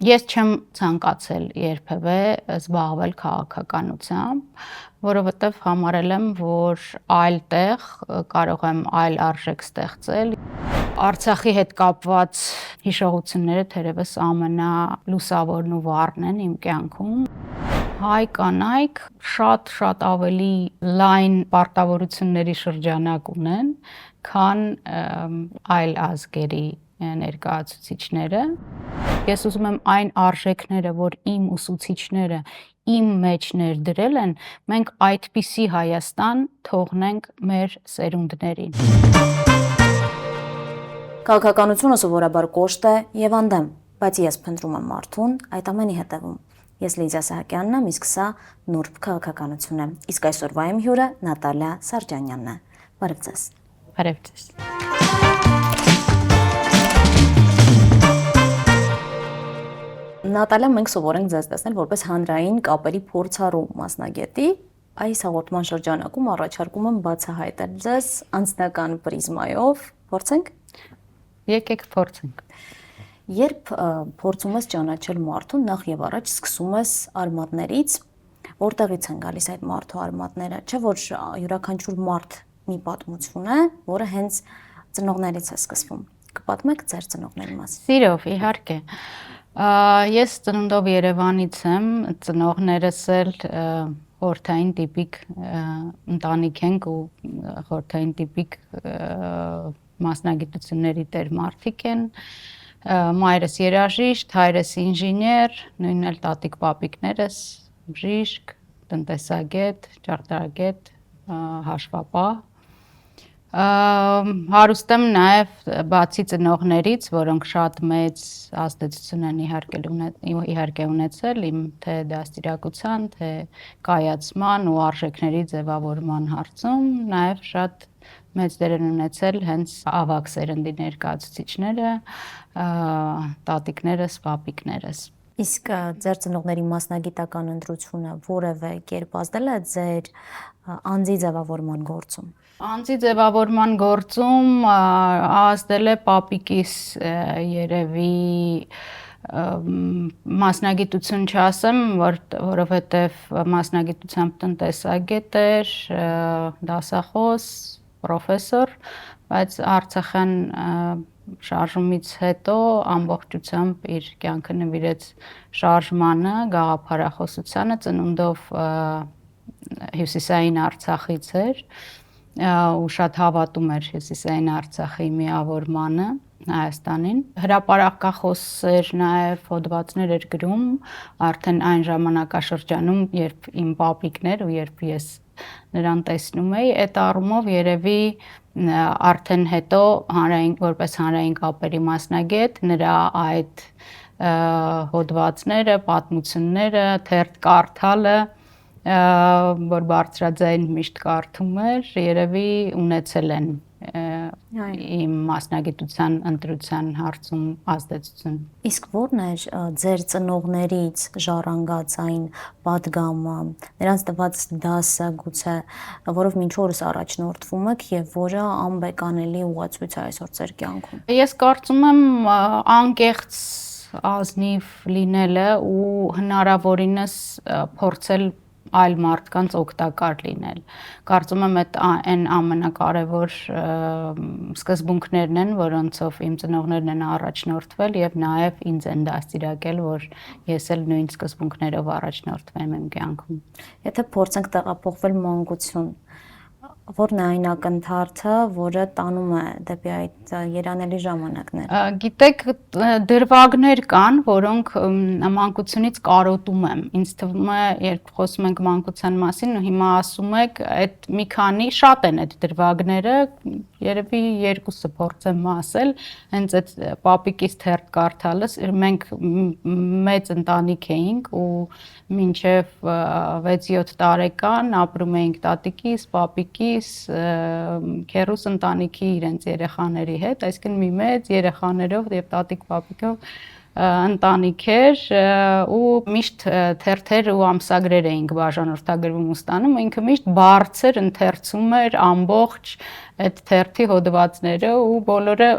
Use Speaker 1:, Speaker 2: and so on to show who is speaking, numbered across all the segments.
Speaker 1: Ես չեմ ցանկացել երբևէ զբաղվել քաղաքականությամբ, որովհետև համարել եմ, որ այլ տեղ կարող եմ այլ արժեք ստեղծել։ Արցախի հետ կապված հիշողությունները թերևս ամենալուսավորն ու վառն են իմ կյանքում։ Հայ կանայք շատ ավելի լայն պարտավորությունների շրջանակ ունեն, քան այլ ազգերի ներկայացուցիչները։ Ես ուզում եմ այն արժեքները, որ իմ ուսուցիչները իմ մեջ ներդրել են, մենք այդպիսի Հայաստան թողնենք մեր սերունդներին։
Speaker 2: Քաղաքականությունը սովորաբար կոշտ է եւ անդամ, բայց ես փնտրում եմ մարդուն այդ ամենի հետևում։ Ես Լիդիա Սահակյանն եմ, իսկ սա Նուրբ քաղաքականություն է։ Իսկ այսօրվա իմ հյուրը Նատալիա Սարջանյանն է։ Բարև ձեզ։
Speaker 1: Բարև ձեզ։
Speaker 2: Նատալիա, մենք սովոր ենք ձեզ տեսնել որպես հանրային կապերի փորձառու մասնագետի։ Այս հաղորդման շրջանակում առաջարկում եմ բացահայտել ձեզ անձնական պրիզմայով։ Փորձենք։
Speaker 1: Եկեք փորձենք։
Speaker 2: Երբ փորձում ես ճանաչել մարդուն, նախ եւ առաջ սկսում ես արմատներից, որտեղից են գալիս այդ մարդու արմատները, չէ՞ որ յուրաքանչյուր մարդ մի պատմություն է, որը հենց ծնողներից է սկսվում։ Կպատմեք ձեր ծնողների մասին։
Speaker 1: Սիրով, իհարկե։ Ես ծնունդով Երևանից եմ, ծնողներս էլ խորհրդային տիպիկ ընտանիք ենք ու խորհրդային տիպիկ մասնագիտությունների տեր մարդիկ են։ Մայրս երաժիշտ, հայրս ինժեներ, նույնն էլ տատիկ պապիկներս բժիշկ, տնտեսագետ, ճարտարագետ, հաշվապահ։ Հարուստ եմ նաև բացի ծնողներից, որոնք շատ մեծ ազդեցություն են իհարկե ունեցել իմ թե դաստիարակության, թե կայացման ու արժեքների ձևավորման հարցում, նաև շատ մեծ դեր են ունեցել հենց ավագ սերնդի ներկայացուցիչները, տատիկներս, պապիկներս։
Speaker 2: Իսկ ձեր ծնողների մասնագիտական ընտրությունը որևէ կերպ ազդել է ձեր անձի ձևավորման գործում։
Speaker 1: Անձի ձևավորման գործում ազդել է պապիկիս երևի մասնագիտություն չասեմ, որովհետև մասնագիտությամբ տնտեսագետ էր, դասախոս, պրոֆեսոր, բայց Արցախյան շարժումից հետո ամբողջությամբ իր կյանքը նվիրեց շարժմանը, գաղափարախոսությանը, ծնունդով Հյուսիսային Արցախից էր ու շատ հավատում էր Հյուսիսային Արցախի միավորմանը Հայաստանին։ Հրապարակախոս էր նաև հոդվածներ էր գրում արդեն այն ժամանակաշրջանում, երբ իմ պապիկներ ու երբ ես նրան տեսնում էի, այդ առումով երևի արդեն հետո որպես հանրային կապերի մասնագետ նրա այդ հոդվածները, պատմությունները, թերթ կարդալը, որ բարձրաձայն միշտ կարդում էր, երևի ունեցել են իմ մասնագիտության ընտրության հարցում ազդեցություն։
Speaker 2: Իսկ ո՞րն էր ձեր ծնողներից ժառանգած այն պատգամը, նրանց տված դասը գուցե, որով մինչ օրս առաջնորդվում եք եւ որը անբեկանելի ուղղացույց է այսօր ձեր կյանքում։
Speaker 1: Ես կարծում եմ անկեղծ ազնիվ լինելը ու հնարավորինս փորձել այլ մարդկանց օգտակար լինել։ Կարծում եմ այն ամենակարևոր սկզբունքներն են, որոնցով իմ ծնողներն են առաջնորդվել եւ նաեւ ինձ են դաստիարակել, որ ես էլ նույն սկզբունքներով առաջնորդվեմ իմ կյանքում։
Speaker 2: Եթե փորձենք տեղափոխվել մանկություն, որն է այն ակնթարթը, որը տանում է դեպի այդ երանելի ժամանակներ։
Speaker 1: Գիտեք, դրվագներ կան, որոնք մանկությունից կարոտում եմ։ Ինձ թվում է, երբ խոսում ենք մանկության մասին, ու հիմա ասում եք, այդ մի քանի շատ են այդ դրվագները, երևի երկուսը փորձեմ ասել, հենց այդ պապիկիս թերթ կարդալս, մենք մեծ ընտանիք էինք ու մինչև 6-7 տարեկան ապրում էինք տատիկիս, պապիկիս, քեռուս ընտանիքի իրենց երեխաների հետ, այսինքն մի մեծ երեխաներով եւ տատիկ պապիկով ընտանիք էր ու միշտ թերթեր ու ամսագրեր էինք բաժանորդագրվում ու ստանում, ինքը միշտ բարձր ընթերցում էր ամբողջ այդ թերթի հոդվածները ու բոլորը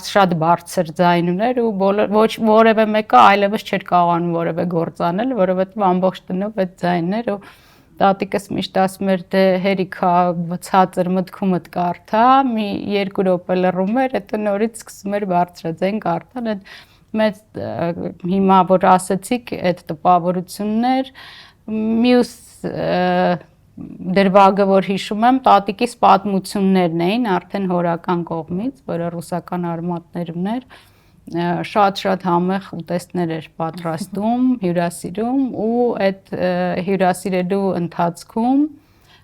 Speaker 1: շատ բարձր ձայն ուներ ու ոչ որևէ մեկը այլևս չէր կարողանում որևէ գործ անել, որովհետև ամբողջ տնով այդ ձայնն էր ու տատիկս միշտ ասում էր դե հերիքա ցածր մտքումդ կարդա, մի 2 րոպե լռում էր, հետո նորից սկսում էր բարձրաձայն կարդալ, այդ մեծ հիմա որ ասեցիք այդ տպավորությունն էր, մյուս դրվագը որ հիշում եմ, տատիկիս պատմություններն էին արդեն հորական կողմից, որը ռուսական արմատներ ուներ, շատ համեղ ուտեստներ էր պատրաստում, հյուրասիրում ու այդ հյուրասիրելու ընթացքում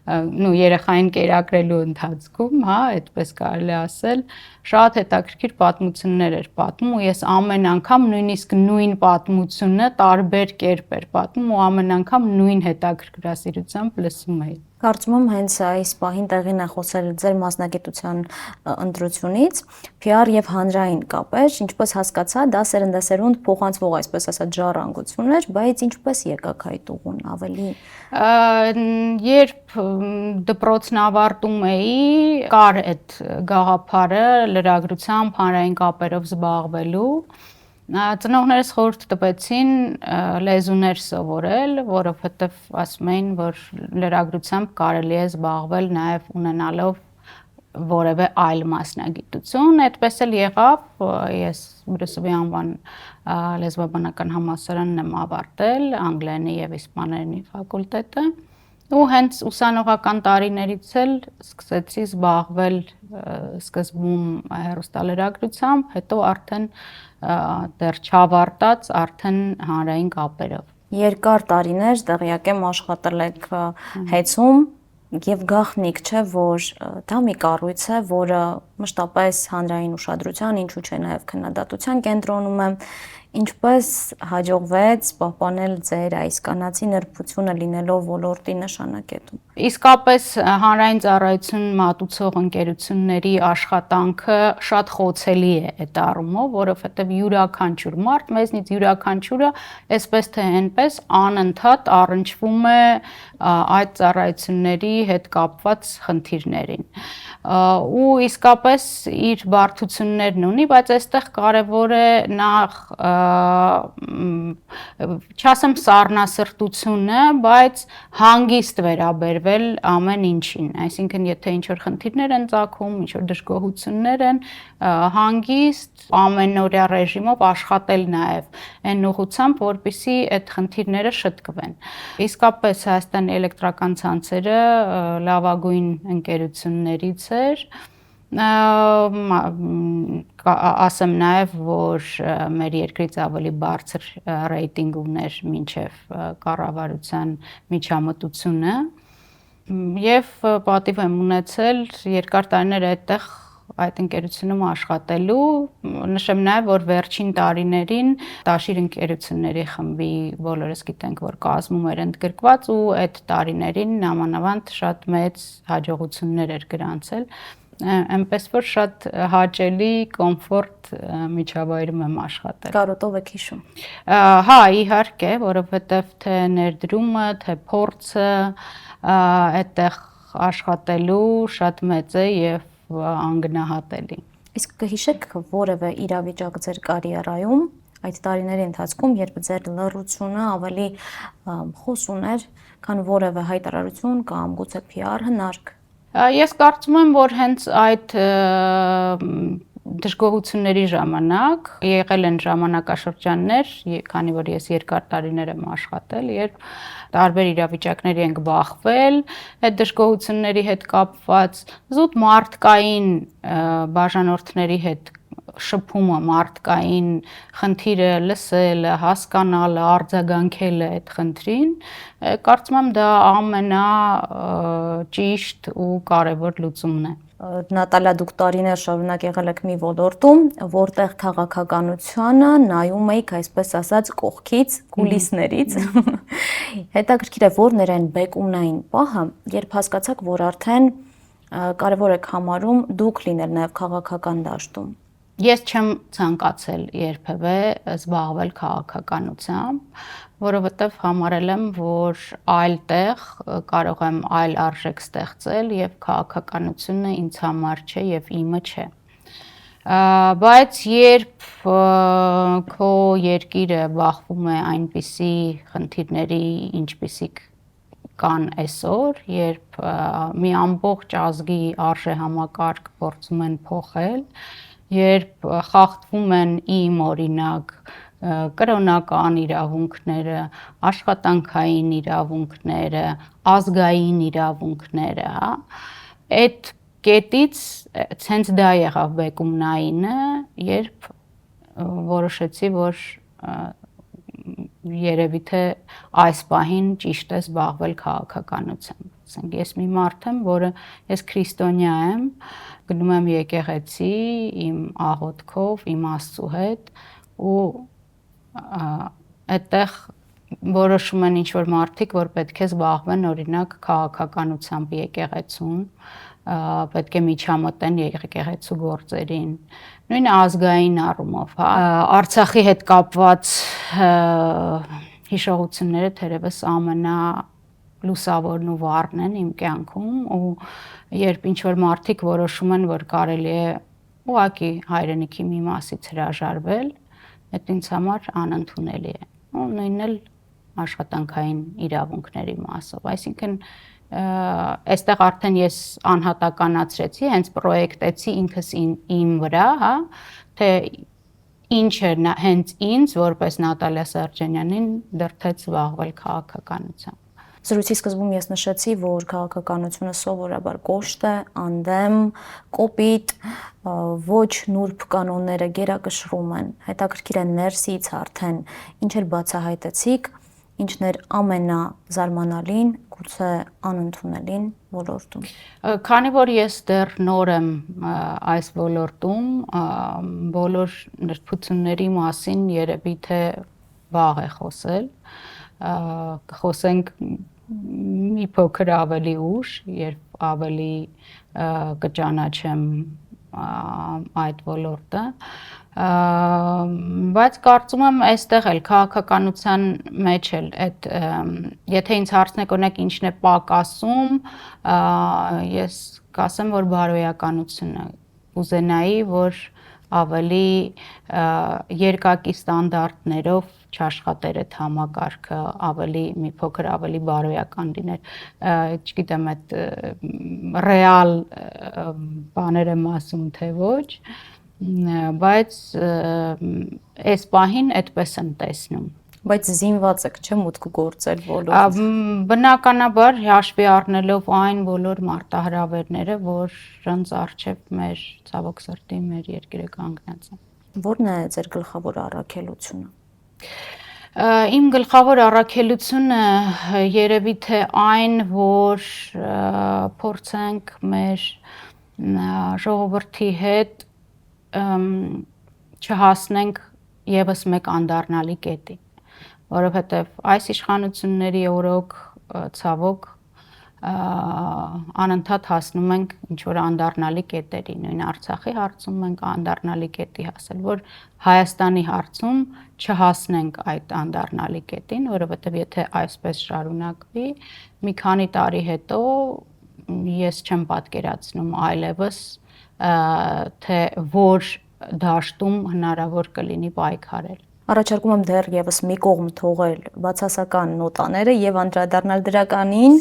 Speaker 1: երեխային կերակրելու ընթացքում, հա, այդպես կարելի ասել, շատ հետաքրքիր պատմություններ էր պատմում ու ես ամեն անգամ նույնիսկ նույն պատմությունը տարբեր կերպ էր պատմում ու ամեն անգամ նույն հետաքրքրասիրությամբ լսում էի։
Speaker 2: Կարծում եմ հենց այս պահին տեղին է խոսել ձեր մասնագիտության ընտրությունից, PR եւ հանրային կապեր, ինչպես հասկացա, դա սերնդեսերունդ փոխանցվող, այսպես ասած, ժառանգություն էր, բայց ինչպես եկաք այդ ուղուն ավելի։
Speaker 1: Երբ դպրոցն ավարտում էի, կար այդ գաղափարը լրագրությամբ, հանրային կապերով զբաղվելու։ Ծնողներս խորհուրդ տվեցին լեզուներ սովորել, որովհետև ասում էին, որ լրագրությամբ կարելի է զբաղվել նաև ունենալով որևէ այլ մասնագիտություն, այդպես էլ եղավ, ես Բրուսովի անվան լեզվաբանական համալսարանն եմ ավարտել, անգլերենի եւ իսպաներենի ֆակուլտետը ու հենց ուսանողական տարիներից էլ սկսեցի զբաղվել սկզբում հեռուստալրագրությամբ, հետո արդեն դեռ չավարտած արդեն հանրային կապերով։
Speaker 2: Երկար տարիներ տեղյակ եմ աշխատել եք հեծում եւ գաղտնիք չէ, որ դա մի կառույց է, որը մշտապես հանրային ուշադրության, ինչու՞ չէ նաեւ քննադատության կենտրոնում է, ինչպես հաջողվեց պահպանել ձեր այս կանացի նրբությունը լինելով ոլորտի նշանակետում։
Speaker 1: Իսկապես հանրային ծառայություն մատուցող ընկերությունների աշխատանքը շատ խոցելի է այդ առումով, որովհետև յուրաքանչյուր մարդ, մեզնից յուրաքանչյուրը այսպես թե այնպես անընդհատ առնչվում է այդ ծառայությունների հետ կապված խնդիրներին։ Ու իսկապես իր բարդություններն ունի, բայց այստեղ կարևոր է նախ չասեմ սառնասրտությունը, բայց հանգիստ վերաբերվել ամեն ինչին, այսինքն եթե ինչ-որ խնդիրներ են ծագում, ինչ-որ դժգոհություններ են, հանգիստ ամենօրյա ռեժիմով աշխատել նաև այն ուղղությամբ, որպեսզի այդ խնդիրները շտկվեն։ Իսկապես Հայաստանի էլեկտրական ցանցերը լավագույն ընկերություններից էր, ասեմ նաև, որ մեր երկրից ավելի բարձր ռեյտինգ ուներ մինչև կառավարության միջամտությունը եւ պատիվ եմ ունեցել երկար տարիներ այդտեղ այդ ընկերությունում աշխատելու, նշեմ նաև, որ վերջին տարիներին Տաշիր ընկերությունների խմբի բոլորս գիտենք, որ կազմում էր ընդգրկված ու այդ տարիներին նամանավանդ շատ մեծ հաջողություններ էր գրանցել, այնպես որ շատ հաճելի, կոմֆորտ միջավայրում եմ աշխատել։
Speaker 2: Կարոտով եք հիշում։
Speaker 1: Հա, իհարկե, որովհետև թե ներդրումը, թե փորձը այդտեղ աշխատելու շատ մեծ է եւ անգնահատելի։
Speaker 2: Իսկ կհիշեք որևէ իրավիճակ ձեր կարիերայում այդ տարիների ընթացքում, երբ ձեր լռությունը ավելի խոսուն էր, քան որևէ հայտարարություն կամ գուցե PR հնարք։
Speaker 1: Ես կարծում եմ, որ հենց այդ դժգոհությունների ժամանակ եղել են ժամանակաշրջաններ, քանի որ ես երկար տարիներ եմ աշխատել, երբ տարբեր իրավիճակների ենք բախվել, այդ դժգոհությունների հետ կապված զուտ մարդկային բաժանորդների հետ շփումը, մարդկային խնդիրը լսելը, հասկանալը, արձագանքելը այդ խնդրին, կարծում եմ դա ամենաճիշտ ու կարևոր լուծումն է։
Speaker 2: Նատալիա, դուք տարիներ շարունակ եղել եք մի ոլորտում, որտեղ քաղաքականությանը նայում եք, այսպես ասած, կողքից, կուլիսներից։ Հետաքրքիր է, որն էր այն բեկումնային պահը, երբ հասկացաք, որ արդեն կարևոր եք համարում դուք լինել նաև քաղաքական դաշտում։
Speaker 1: Ես չեմ ցանկացել երբևէ զբաղվել քաղաքականությամբ, որովհետև համարել եմ, որ այլ տեղ կարող եմ այլ արժեք ստեղծել եւ քաղաքականությունը ինձ համար չէ եւ իմը չէ։ Բայց երբ քո երկիրը բախվում է այնպիսի խնդիրների, ինչպիսիք կան այսօր, երբ մի ամբողջ ազգի արժեհամակարգ փորձում են փոխել, երբ խախտվում են իմ օրինակ կրոնական իրավունքները, աշխատանքային իրավունքները, ազգային իրավունքները, հա, այդ կետից ցենց դա եղավ բեկումնայինը, երբ որոշեցի, որ երևի թե այս պահին ճիշտ է զբաղվել քաղաքականությամբ։ Ասենք ես մի մարդ եմ, որը ես քրիստոնյա եմ, գնում եմ եկեղեցի իմ աղոթքով, իմ Աստծու հետ ու այդտեղ որոշում են ինչ-որ մարդիկ, որ պետք է զբաղվեն օրինակ քաղաքականությամբ եկեղեցում, պետք է միջամտեն եկեղեցու գործերին, նույն ազգային առումով, հա, Արցախի հետ կապված հիշողությունները թերևս ամենալուսավորն ու վառն են իմ կյանքում ու երբ ինչ-որ մարդիկ որոշում են, որ կարելի է ուղղակի հայրենիքի մի մասից հրաժարվել, այդ ինձ համար անընդունելի է։ Ու նույնն էլ աշխատանքային իրավունքների մասով, այսինքն այստեղ արդեն ես անհատականացրեցի, հենց պրոյեկտեցի ինքս իմ վրա, հա, թե ինչ է հենց ինձ որպես Նատալիա Սարջանյանին դրդեց զբաղվել քաղաքականությամբ։
Speaker 2: Զրույցի սկզբում ես նշեցի, որ քաղաքականությունը սովորաբար կոշտ է, անդեմ, կոպիտ, ոչ նուրբ կանոնները գերակշռում են։ Հետաքրքիր է ներսից արդեն ինչ էլ բացահայտեցիք, ինչն էր ամենազարմանալին, գուցե անընդունելին ոլորտում։
Speaker 1: Քանի որ ես դեռ նոր եմ այս ոլորտում, բոլոր նրբությունների մասին երևի թե վաղ է խոսել, կխոսենք մի փոքր ավելի ուշ, երբ ավելի կճանաչեմ այդ ոլորտը, բայց կարծում եմ այստեղ էլ քաղաքականության մեջ էլ այդ եթե ինձ հարցնեք օրինակ ինչն է պակասում, ես կասեմ, որ բարոյականությունը կուզենայի, որ ավելի երկակի ստանդարտներով չաշխատեր այդ համակարգը, ավելի մի փոքր ավելի բարոյական լիներ, չգիտեմ այդ ռեալ բաներ եմ ասում թե ոչ, բայց այս պահին այդպես եմ տեսնում։
Speaker 2: Բայց զինված եք, չէ՞ մուտք գործել ոլորտում։
Speaker 1: Բնականաբար հաշվի առնելով այն բոլոր մարտահրավերները, որոնց առջև մեր ցավոք սրտի մեր երկիրը կանգնած է։
Speaker 2: Որն է ձեր գլխավոր առաքելությունը։
Speaker 1: Իմ գլխավոր առաքելությունը երևի թե այն, որ փորձենք մեր ժողովրդի հետ չհասնենք եւս մեկ անդառնալի կետի, որովհետեւ այս իշխանությունների օրոք ցավոք անընդհատ հասնում ենք ինչ-որ անդառնալի կետերի, նույն Արցախի հարցում մենք անդառնալի կետի հասել, որ Հայաստանի հարցում չհասնենք այդ անդառնալի կետին, որովհետև եթե այսպես շարունակվի, մի քանի տարի հետո ես չեմ պատկերացնում այլևս, թե որ դաշտում հնարավոր կլինի պայքարել։
Speaker 2: Առաջարկում եմ դեռևս մի կողմ թողել բացասական նոտաները եւ անդրադառնալ դրականին։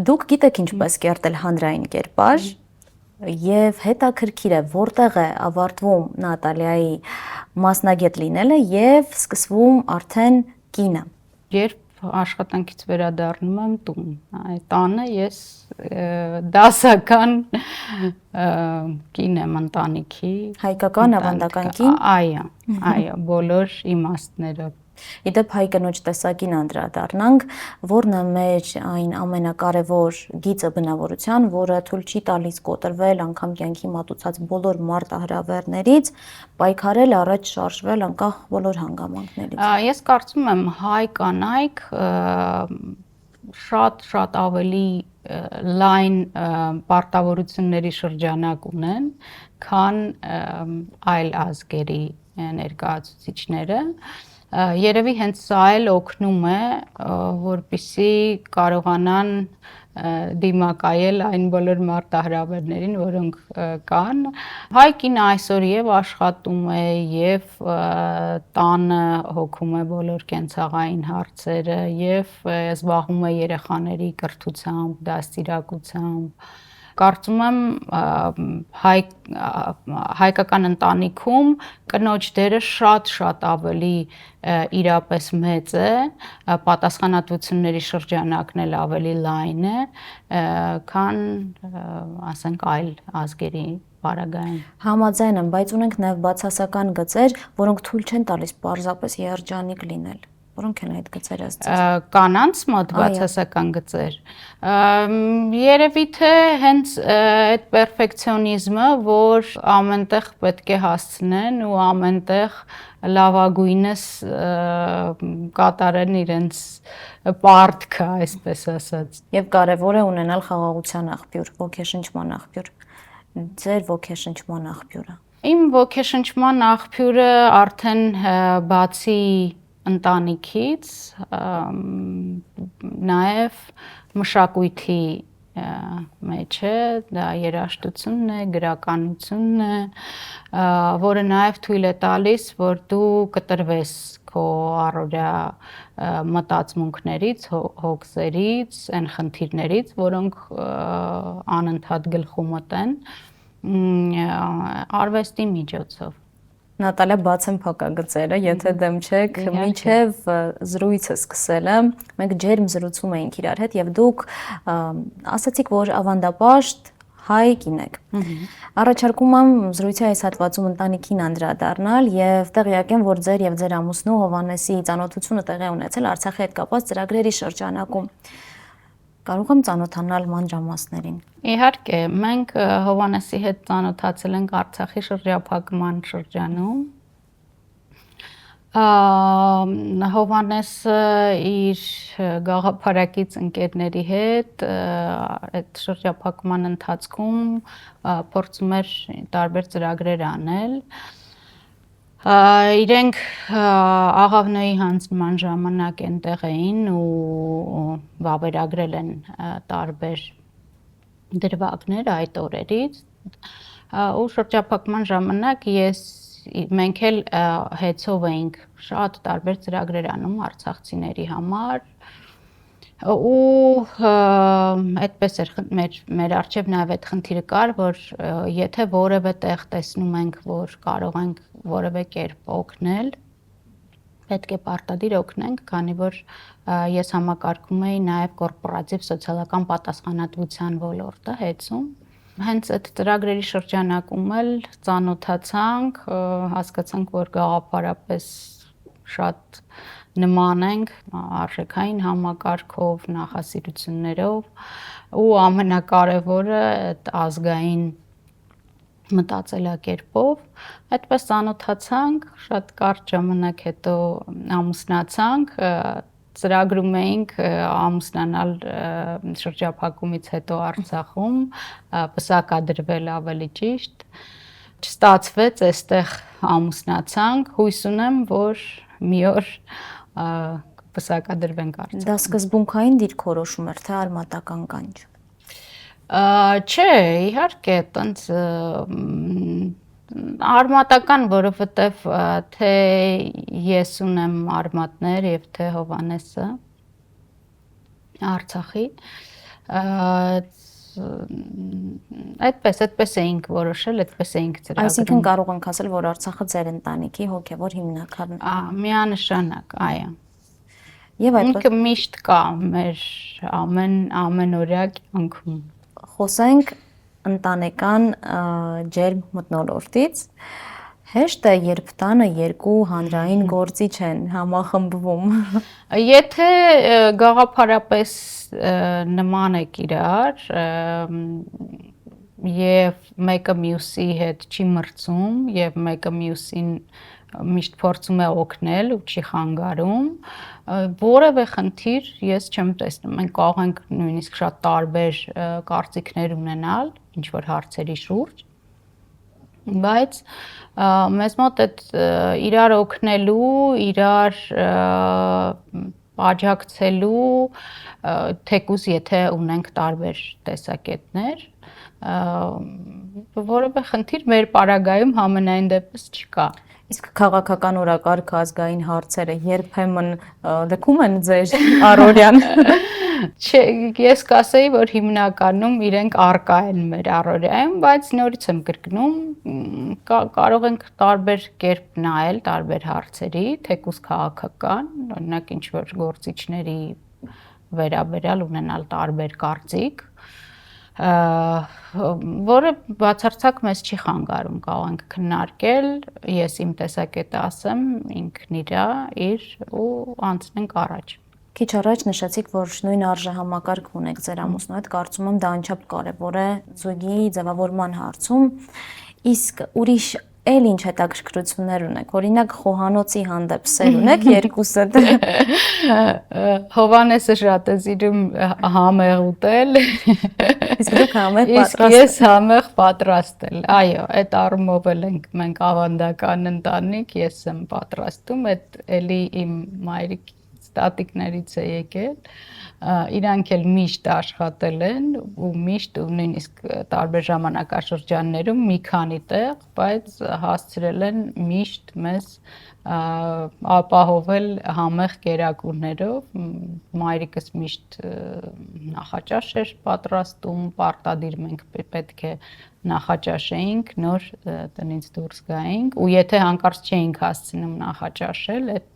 Speaker 2: Դուք գիտեք ինչպես կերտել հանրային կերպար եւ հետաքրքիր է որտեղ է ավարտվում Նատալիայի մասնագետ լինելը եւ սկսվում արդեն կինը։
Speaker 1: Երբ աշխատանքից վերադառնում եմ տուն, տանը ես դասական կին եմ ընտանիքի,
Speaker 2: հայկական ավանդական կին։
Speaker 1: Այո, բոլոր իմաստներով։
Speaker 2: Իդեպ հայ կնոջ տեսակին անդրադառնանք, որն է մեր այն ամենակարևոր գիծը բնավորության, որը թույլ չի տալիս կոտրվել անգամ կյանքի մատուցած բոլոր մարտահրավերներից, պայքարել առաջ շարժվել անկախ բոլոր հանգամանքներից։
Speaker 1: Ես կարծում եմ հայ կանայք շատ ավելի լայն պարտավորությունների շրջանակ ունեն, քան այլ ազգերի ներկայացուցիչները։ Երևի հենց սա էլ օգնում է, որպեսզի կարողանան դիմակայել այն բոլոր մարտահրավերներին, որոնք կան։ Հայ կինը այսօր եւ աշխատում է եւ տանը հոգում է բոլոր կենցաղային հարցերը եւ զբաղվում է երեխաների կրթությամբ, դաստիարակությամբ։ Կարծում եմ հայկական ընտանիքում կնոջ դերը շատ ավելի իրապես մեծ է, պատասխանատվությունների շրջանակն էլ ավելի լայն է, քան ասենք այլ ազգերի պարագայում։
Speaker 2: Համաձայն եմ, բայց ունենք նաև բացասական գծեր, որոնք թույլ չեն տալիս պարզապես երջանիկ լինել։ Որոնք են այդ գծերը ըստ
Speaker 1: կանանց մոտ բացասական գծեր։ Երևի թե հենց այդ պերֆեկցիոնիզմը, որ ամենտեղ պետք է հասցնեն ու ամենտեղ լավագույնս կատարեն իրենց պարտքը, այսպես ասած։
Speaker 2: Եվ կարևոր է ունենալ խաղաղության աղբյուր, ոգեշնչման աղբյուր։ Ձեր ոգեշնչման աղբյուրը։
Speaker 1: Իմ ոգեշնչման աղբյուրը արդեն բացի ընտանիքից, նաև մշակույթի մեջ է, դա երաժշտությունն է, գրականությունն է, որը նաև թույլ է տալիս, որ դու կտրվես քո առօրյա մտածմունքներից, հոգսերից, այն խնդիրներից, որոնք անընդհատ գլխու մոտ են արվեստի միջոցով։
Speaker 2: Նատալիա, բացեմ փակագծերը, եթե դեմ չեք, մինչև զրույցը սկսելը, մենք ջերմ զրուցում էինք իրար հետ եւ դուք ասացիք, որ ավանդապաշտ հայ կին եք։ Առաջարկում եմ զրույցի այս հատվածում ընտանիքին անդրադառնալ եւ տեղյակ եմ, որ ձեր եւ ձեր ամուսնու Հովհաննեսի ծանոթությունը տեղի ունեցել Արցախի հետ կապված ծրագրերի շրջանակում։ Կարող եմ ծանոթանալ մանրամասներին։
Speaker 1: Իհարկե, մենք Հովհաննեսի հետ ծանոթացել ենք Արցախի շրջափակման շրջանում։ Հովհաննեսը իր գաղափարակից ընկերների հետ այդ շրջափակման ընթացքում փորձում էր տարբեր ծրագրեր անել։ Իրենք աղավնոյի հանձնման ժամանակ այնտեղ էին ու վավերագրել են տարբեր դրվագներ այդ օրերից ու շրջափակման ժամանակ մենք էլ հեծով էինք շատ տարբեր ծրագրեր անում արցախցիների համար ու այդպես էր մեր առջև նաև այդ խնդիրը կար, որ եթե որևէ տեղ տեսնում ենք, որ կարող ենք որևէ կերպ օգնել, պետք է պարտադիր օգնենք, քանի որ ես համակարգում էի նաև կորպորատիվ սոցիալական պատասխանատվության ոլորտը հեծում։ Հենց այդ ծրագրերի շրջանակում էլ ծանոթացանք, հասկացանք, որ գաղափարապես շատ նման ենք արժեքային համակարգով, նախասիրություններով ու ամենակարևորը այդ ազգային մտածելակերպով, այդպես ծանոթացանք, շատ կարճ ժամանակ հետո ամուսնացանք, ծրագրում էինք ամուսնանալ շրջափակումից հետո Արցախում, պսակադրվել ավելի ճիշտ, չստացվեց, այստեղ ամուսնացանք, հույս ունեմ, որ մի օր պսակադրվենք Արցախում։
Speaker 2: Դա սկզբունքային դիրքորոշում էր, թե արմատական կանչ։
Speaker 1: Չէ, իհարկե, տենց արմատական, որովհետև թե ես ունեմ արմատներ եւ թե Հովհաննեսը Արցախի, այդպես էինք որոշել, այդպես էինք ծրագրում։
Speaker 2: Այսինքն կարող ենք ասել, որ Արցախը ձեր ընտանիքի հոգևոր հիմնականն է։
Speaker 1: Միանշանակ, այո։
Speaker 2: Եվ
Speaker 1: այդպես միշտ կա մեր ամենօրյա կյանքում։
Speaker 2: Խոսենք ընտանեկան ջերմ մթնոլորտից։ Հեշտ է, երբ տանը երկու հանրային գործիչ են համախմբվում։
Speaker 1: Եթե գաղափարապես նման եք իրար եւ մեկը մյուսի հետ չի մրցում եւ մեկը մյուսին միշտ փորձում է օգնել ու չի խանգարում, որևէ խնդիր ես չեմ տեսնում։ Մենք կարող ենք նույնիսկ շատ տարբեր կարծիքներ ունենալ ինչ որ հարցերի շուրջ, Բայց մեզ մոտ այդ իրար օգնելու, իրար աջակցելու, թեկուզ եթե ունենք տարբեր տեսակետներ, որևէ խնդիր մեր պարագայում համենայն դեպս չկա։
Speaker 2: Իսկ քաղաքական օրակարգ ազգային հարցերը երբեմն լքում են ձեր առօրյան։
Speaker 1: Չէ, ես կասեի, որ հիմնականում իրենք առկա են մեր առօրյայում, բայց նորից եմ կրկնում, կարող ենք տարբեր կերպ նայել տարբեր հարցերի, թեկուզ քաղաքական, օրինակ ինչ որ գործիչների վերաբերյալ ունենալ տարբեր կարծիք, որը բացարձակ մեզ չի խանգարում, կարող ենք քննարկել, ես իմ տեսակետը ասեմ, ինքն իր ու անցնենք առաջ։
Speaker 2: Քիչ առաջ նշեցիք, որ նույն արժեհամակարգ ունեք ձեր ամուսնու հետ, կարծում եմ դա անչափ կարևոր է զույգի ձևավորման հարցում, իսկ ուրիշ էլ ինչ հետաքրքրություններ ունեք, օրինակ խոհանոցի հանդեպ սեր ունեք երկուսդ։
Speaker 1: Հովհաննեսը շատ է սիրում համեղ ուտել։
Speaker 2: Իսկ դուք համեղ
Speaker 1: Իսկ ես համեղ պատրաստել։ Այո, այդ առումով էլ ենք մենք ավանդական ընտանիք, ես եմ պատրաստում, այդ էլի իմ մայրիկի տատիկներից է եկել, իրանք էլ միշտ աշխատել են ու միշտ ու նույնիսկ տարբեր ժամանակաշրջաններում մի քանի տեղ, բայց հասցրել են միշտ մեզ ապահովել համեղ կերակուրներով, մայրիկս միշտ նախաճաշ էր պատրաստում, պարտադիր մենք պետք է նախաճաշեինք, նոր տնից դուրս գայինք ու եթե հանկարծ չէինք հասցնում նախաճաշել, այդ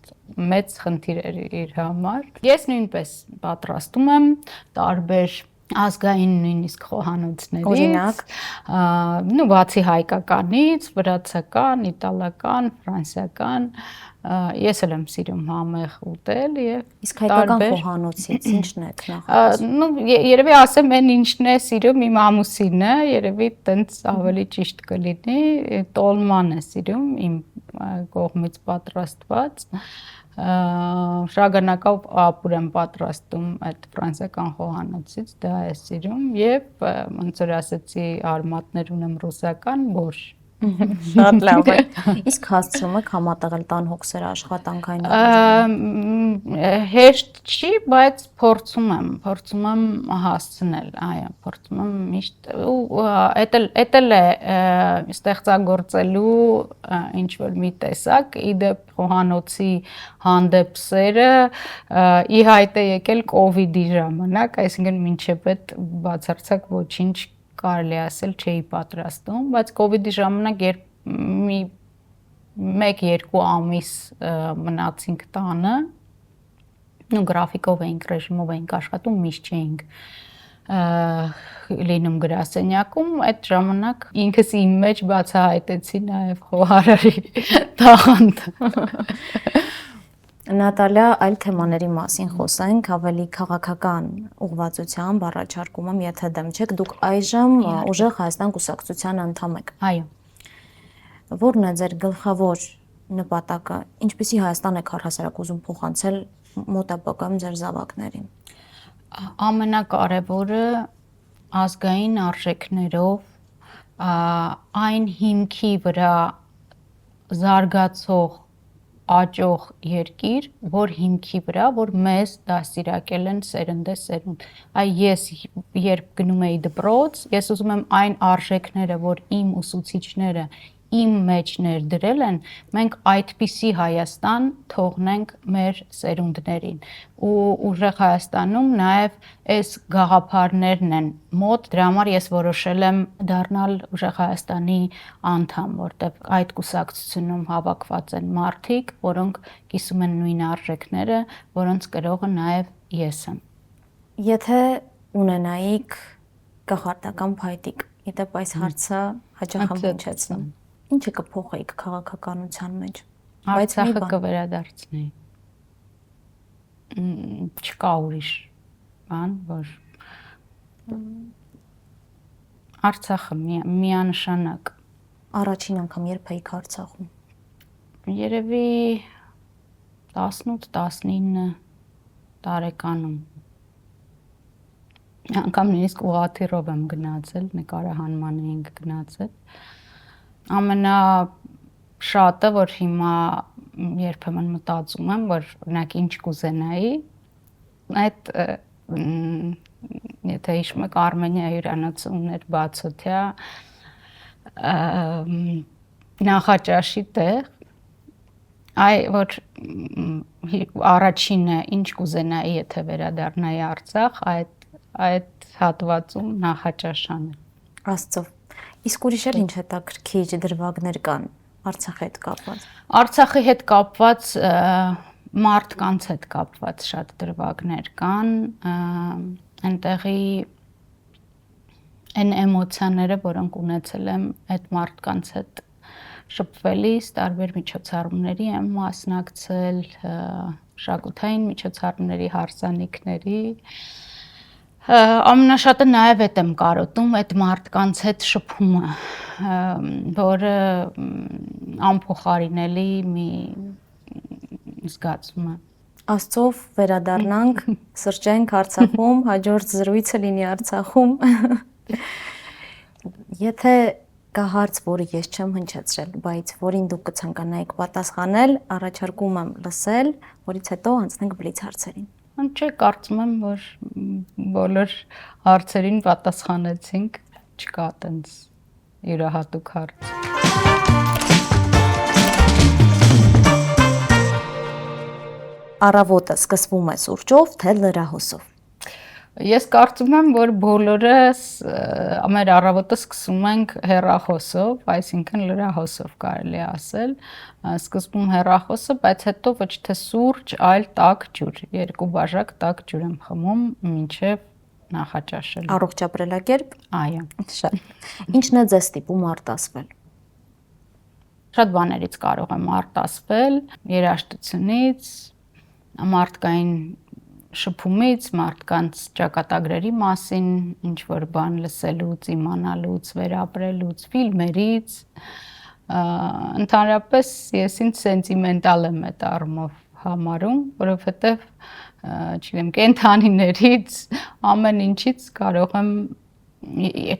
Speaker 1: մեծ խնդիր էր իր համար։ Ես նույնպես պատրաստում եմ տարբեր ազգային նույնիսկ խոհանոցներից,
Speaker 2: օրինակ,
Speaker 1: բացի հայկականից, վրացական, իտալական, ֆրանսիական, ես էլ եմ սիրում համեղ ուտել եւ
Speaker 2: իսկ հայկական խոհանոցից ինչն եք նախատեսում։
Speaker 1: Երևի ասեմ, այն ինչն է սիրում իմ ամուսինը, երևի տենց ավելի ճիշտ կլինի, տոլման է սիրում իմ կողմից պատրաստված, շագանակով ապուր եմ պատրաստում այդ ֆրանսիական խոհանոցից, դա է սիրում եւ ոնց որ ասեցի, արմատներ ունեմ ռուսական, բորշ։
Speaker 2: Շատ լավ է։ Իսկ հասցնում եք համատեղել տան հոգսերը աշխատանքային
Speaker 1: հեշտ չի, բայց փորձում եմ հասցնել, այո, փորձում եմ միշտ ու էդ էլ է ստեղծագործելու ինչ որ մի տեսակ, իդեպ խոհանոցի հանդեպ սերը ի հայտ է եկել կովիդի ժամանակ, այսինքն մինչև այդ բացարձակ ոչինչ կարելի ասել չէի պատրաստում, բայց կովիդի ժամանակ երբ մի 1-2 ամիս մնացինք տանը, ու գրաֆիկով էինք, ռեժիմով էինք աշխատում, միշտ չէինք լինում գրասենյակում, այդ ժամանակ ինքս իմ մեջ բացահայտեցի նաև խոհարարի տաղանդը։
Speaker 2: Նատալիա, այլ թեմաների մասին խոսենք, ավելի քաղաքական ուղղվածությամբ առաջարկում եմ, եթե դեմ չեք, դուք այժմ ուժեղ Հայաստան կուսակցության անդամ եք։
Speaker 1: Այո։
Speaker 2: Որն է ձեր գլխավոր նպատակը, ինչպեսի Հայաստան եք առհասարակ ուզում փոխանցել մոտ ապագայում ձեր զավակներին։
Speaker 1: Ամենակարևորը ազգային արժեքներով այն հիմքի վրա զարգացող աճող երկիր, որ հիմքի վրա, որ մեզ դաստիարակել են սերնդեսերունդ։ Ես երբ գնում էի դպրոց, ես ուզում եմ այն արժեքները, որ իմ ուսուցիչները իմ մեջ ներդրել են, մենք այդպիսի Հայաստան թողնենք մեր սերունդներին։ Ու ուժեղ Հայաստանում նաև այս գաղափարներն են մոտ, դրա համար ես որոշել եմ դառնալ ուժեղ Հայաստանի անդամ, որտեղ այդ կուսակցությունում հավաքված են մարդիկ, որոնք կիսում են նույն արժեքները, որոնց կրողը նաև ես եմ։
Speaker 2: Եթե ունենայիք կախարդական փայտիկ, իդեպ այս հարցը հաճախ եմ հնչեցնում, ինչը կփոխեիք քաղաքականության մեջ։
Speaker 1: Արցախը կվերադարձնեի։ Չկա ուրիշ բան, որ Արցախը միանշանակ։
Speaker 2: Առաջին անգամ երբ էիք Արցախում։
Speaker 1: Երևի 18-19 տարեկանում։ Անգամ նույնիսկ ուղղաթիռով եմ գնացել, նկարահանման էինք գնացել։ ամենաշատը, որ հիմա երբեմն մտածում եմ, որ օրինակ ինչ կուզենայի, այդ եթե հիշում եք Արմենիա հյուրանոցը ուներ բացօթյա նախաճաշի տեղ, որ առաջինը ինչ կուզենայի, եթե վերադառնայի Արցախ, այդ հատվածում նախաճաշան է։
Speaker 2: Աստծո։ Իսկ ուրիշ էլ ինչ հետաքրքիր դրվագներ կան Արցախի հետ կապված։
Speaker 1: Արցախի հետ կապված մարդկանց հետ կապված շատ դրվագներ կան, այնտեղի այն էմոցիաները, որոնք ունեցել եմ այդ մարդկանց հետ շփվելիս, տարբեր միջոցառումների եմ մասնակցել, մշակութային միջոցառումների, հարսանիքների, ամենաշատը նաև այդ եմ կարոտում, այդ մարդկանց հետ շփումը, որը անփոխարինելի մի զգացում է։
Speaker 2: Աստծով վերադառնանք, սրճենք Արցախում, հաջորդ զրույցը լինի Արցախում։ Եթե կա հարց, որը ես չեմ հնչեցրել, բայց որին դուք կցանկանայիք պատասխանել, առաջարկում եմ լսել, որից հետո անցնենք բլից հարցերին։
Speaker 1: Չէ, կարծում եմ, որ բոլոր հարցերին պատասխանեցինք, չկա այտենց յուրահատուկ հարց։
Speaker 2: Առավոտը սկսվում է սուրճով, թե լրահոսով։
Speaker 1: Ես կարծում եմ, որ բոլորս մեր առավոտը սկսում ենք հեռախոսով, այսինքն լրահոսով կարելի է ասել, սկսվում հեռախոսը, բայց հետո ոչ թե սուրճ, այլ տաք ջուր, 2 բաժակ տաք ջուր եմ խմում մինչև նախաճաշել։
Speaker 2: Առողջ ապրելակերպ։
Speaker 1: Այո։
Speaker 2: Շատ։ Ինչն է ձեզ ստիպում արտասվել։
Speaker 1: Շատ բաներից կարող եմ արտասվել, երաժշտությունից, մարդկային շփումից, մարդկանց ճակատագրերի մասին, ինչ որ բան լսելուց, իմանալուց, վերապրելուց, ֆիլմերից, ընդհանրապես ես ինձ սենտիմենտալ եմ այդ առումով համարում, որովհետև չգիտեմ, կենդանիներից, ամեն ինչից կարող եմ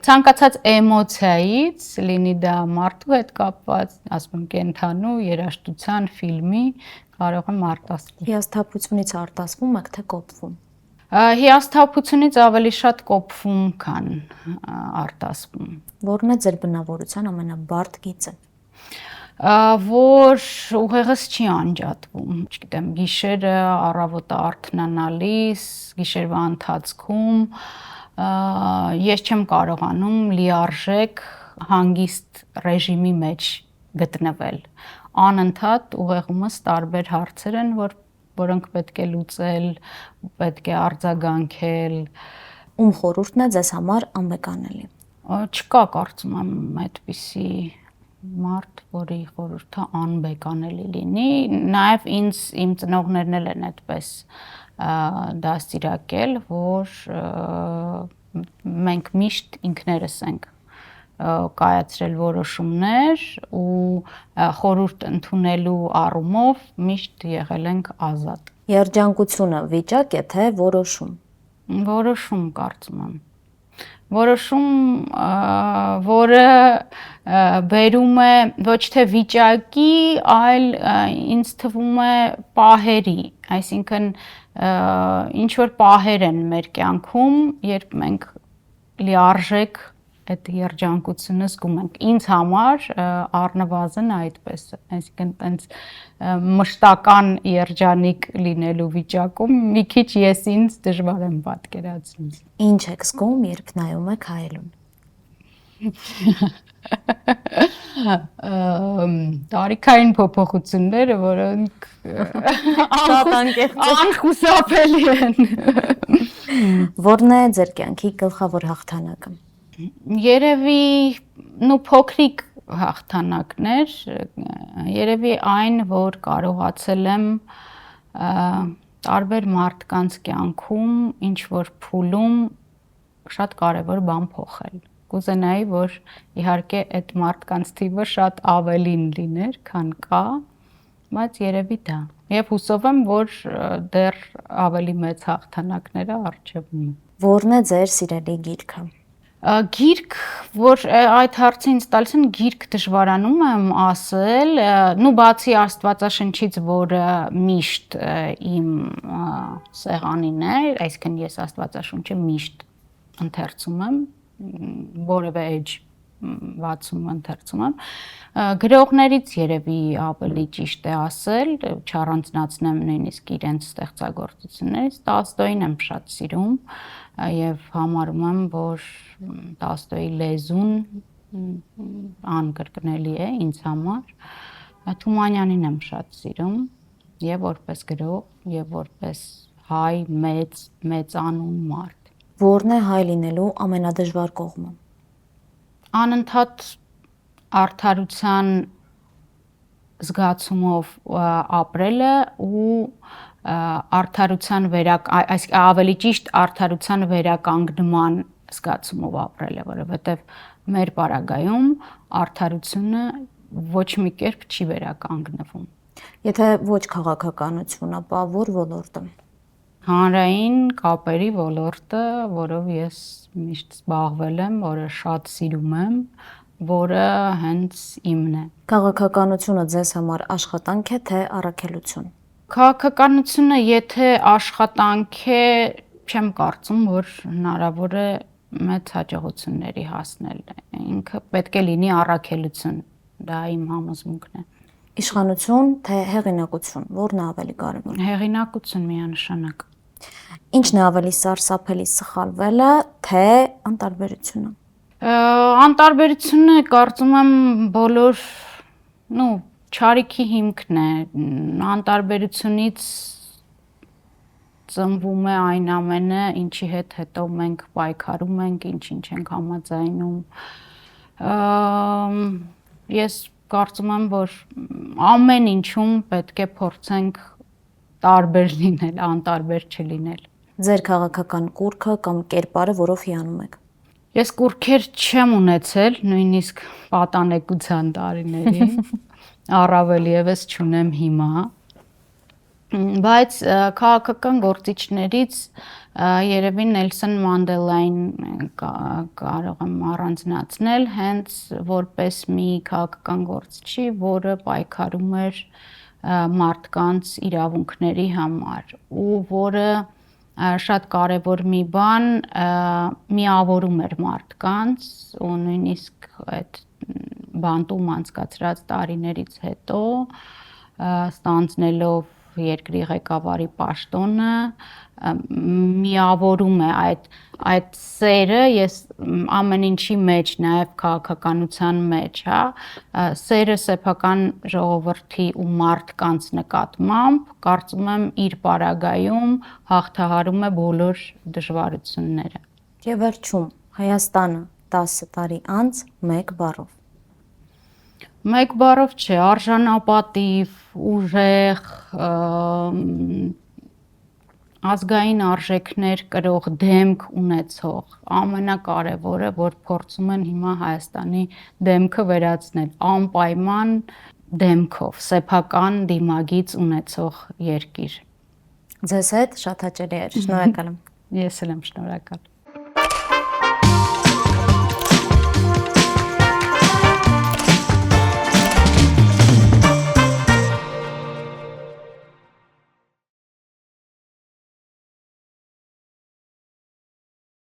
Speaker 1: ցանկացած էմոցիայից, լինի դա մարդու հետ կապված, ասում եմ կենդանու, երաժշտության, ֆիլմի, կարող եմ արտասվել։
Speaker 2: Հիասթափությունից արտասվում եք, թե կոփվում։
Speaker 1: Հիասթափությունից ավելի շատ կոփվում, քան արտասվում։
Speaker 2: Որն է ձեր բնավորության ամենաբարդ գիծը։
Speaker 1: Որ ուղեղս չի անջատվում, չգիտեմ, գիշերը առավոտը արթնանալիս, գիշերվա ընթացքում ես չեմ կարողանում լիարժեք հանգիստ ռեժիմի մեջ գտնվել։ Անընդհատ ուղեղումս տարբեր հարցեր են, որոնք պետք է լուծել, պետք է արձագանքել։
Speaker 2: Ում խորհուրդն է ձեզ համար անվեկանելի։
Speaker 1: Չկա կարծում եմ այդպիսի մարդ, որի խորհուրդը անվեկանելի լինի, նաև իմ ծնողներն էլ են այդպես դաստիարակել, որ մենք միշտ ինքներս ենք կայացրել որոշումներ ու խորհուրդ ընդունելու առումով միշտ եղել ենք ազատ։
Speaker 2: Երջանկությունը վիճակ է, թե որոշում։
Speaker 1: Որոշում կարծում եմ։ Որոշում, որը բերում է ոչ թե վիճակի, այլ ինձ թվում է պահերի, այսինքն ինչ որ պահեր են մեր կյանքում, երբ մենք լիարժեք այդ երջանկությունը զգում ենք։ Ինձ համար առնվազն այդպես է, այսինքն տենց մշտական երջանիկ լինելու վիճակում մի քիչ ես ինձ դժվար եմ պատկերացնում։
Speaker 2: Ինչ եք զգում, երբ նայում եք հայելուն։
Speaker 1: Տարիքային փոփոխությունները, որոնք անխուսափելի են։
Speaker 2: Որն է ձեր կյանքի գլխավոր հաղթանակը։
Speaker 1: Երևի փոքրիկ հաղթանակներ, երևի այն, որ կարողացել եմ տարբեր մարդկանց կյանքում ինչ որ փուլում շատ կարևոր բան փոխել։ Կուզենայի, որ իհարկե այդ մարդկանց թիվը շատ ավելին լիներ, քան կա, բայց երևի դա։ Եվ հուսով եմ, որ դեռ ավելի մեծ հաղթանակները առջևում են։
Speaker 2: Որն է ձեր սիրելի գիրքը։
Speaker 1: Գիրք, որ այդ հարցը ինձ տալիս են, գիրք դժվարանում եմ ասել, նու բացի Աստվածաշնչից, որը միշտ իմ սեղանին է, այսինքն ես Աստվածաշունչը միշտ ընթերցում եմ, որևէ էջ բացում ընթերցում եմ, գրողներից երևի ավելի ճիշտ է ասել, չառանձնացնեմ նույնիսկ իրենց ստեղծագործություններից, Տոլստոյին եմ շատ սիրում եւ համարում եմ, որ Տոլստոյի լեզուն անկրկնելի է ինձ համար։ Թումանյանին եմ շատ սիրում եւ որպես գրող, եւ որպես հայ մեծանուն մարդ։
Speaker 2: Որն է հայ լինելու ամենադժվար կողմը։
Speaker 1: Անընդհատ արդարության զգացումով ապրելը ու արդարության այսինքն ավելի ճիշտ արդարության վերականգնման զգացումով ապրելը, որովհետև մեր պարագայում արդարությունը ոչ մի կերպ չի վերականգնվում։
Speaker 2: Եթե ոչ քաղաքականություն, ապա որ ոլորտը։
Speaker 1: Հանրային կապերի ոլորտը, որով ես միշտ զբաղվել եմ, որը շատ սիրում եմ, որը հենց իմն է։
Speaker 2: Քաղաքականությունը ձեզ համար աշխատանք է, թե առաքելություն։
Speaker 1: Քաղաքականությունը, եթե աշխատանք է, չեմ կարծում, որ հնարավոր է մեծ հաջողությունների հասնել։ Ինքը պետք է լինի առաքելություն։ Դա իմ համոզմունքն է։
Speaker 2: Իշխանություն, թե հեղինակություն, որն է ավելի կարևոր։
Speaker 1: Հեղինակություն միանշանակ։
Speaker 2: Ինչն է ավելի սարսափելի, սխալվելը, թե անտարբերությունը։
Speaker 1: Անտարբերությունը կարծում եմ բոլոր, չարիքի հիմքն է։ Անտարբերությունից ծնվում է այն ամենը, ինչի հետ հետո մենք պայքարում ենք, ինչ ենք համաձայնում։ Ես կարծում եմ, որ ամեն ինչում պետք է փորձենք տարբեր լինել, անտարբեր չլինել։
Speaker 2: Ձեր քաղաքական կուռքը կամ կերպարը, որով հիանում եք։
Speaker 1: Ես կուռքեր չեմ ունեցել, նույնիսկ պատանեկության տարիներին, առավել եւս չունեմ հիմա, բայց քաղաքական գործիչներից երևի Նելսոն Մանդելային կարող եմ առանձնացնել, հենց որպես մի քաղաքական գործիչի, որը պայքարում էր մարդկանց իրավունքների համար ու որը շատ կարևոր մի բան միավորում էր մարդկանց ու նույնիսկ այդ բանտում անցկացրած տարիներից հետո ստանձնելով երկրի ղեկավարի պաշտոնը միավորում է այդ սերը, ես ամեն ինչի մեջ, նաև քաղաքականության մեջ, սերը սեփական ժողովրդի ու մարդկանց նկատմամբ, կարծում եմ իր պարագայում հաղթահարում է բոլոր դժվարությունները։
Speaker 2: Եվ վերջում Հայաստանը 10 տարի անց մեկ բառով։
Speaker 1: Մեկ բառով չէ, արժանապատիվ, ուժեղ, ազգային արժեքներ կրող, դեմք ունեցող, ամենակարևորը, որ փորձում են հիմա Հայաստանի դեմքը վերացնել, անպայման դեմքով, սեփական դիմագիծ ունեցող երկիր։
Speaker 2: Ձեզ հետ շատ հաճելի էր, շնորհակալ եմ։
Speaker 1: Ես էլ եմ շնորհակալ։